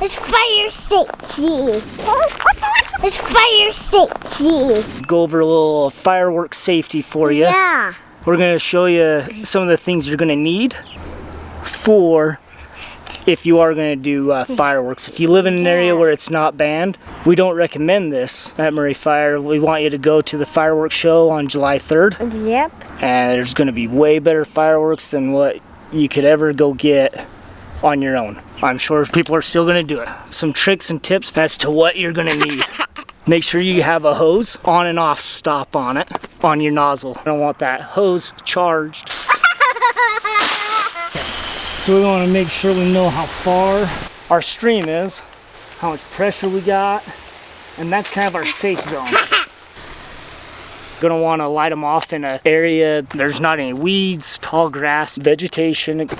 It's fire safety. It's fire safety. Go over a little firework safety for you. Yeah. We're going to show you some of the things you're going to need for if you are going to do fireworks. If you live in an area where it's not banned, we don't recommend this at Murray Fire. We want you to go to the fireworks show on July 3rd. Yep. And there's going to be way better fireworks than what you could ever go get on your own. I'm sure people are still going to do it. Some tricks and tips as to what you're going to need. Make sure you have a hose on and off stop on it, on your nozzle. I don't want that hose charged. So we want to make sure we know how far our stream is, how much pressure we got, and that's kind of our safe zone. Gonna want to light them off in an area there's not any weeds, tall grass, vegetation. Make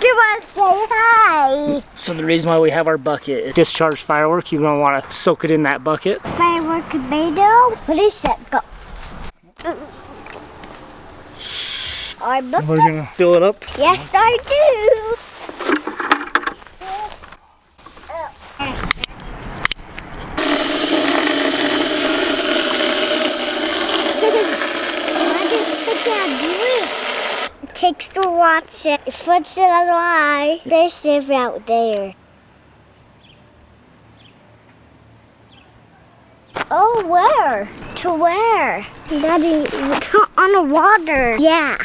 you want to say hi. So the reason why we have our bucket is discharge firework. You're gonna want to soak it in that bucket. Firework tomato. What is that? Go. We're gonna fill it up. Yes, I do. It takes to watch it. It puts it alive. They live out there. Oh, where? To where? Daddy, on the water. Yeah.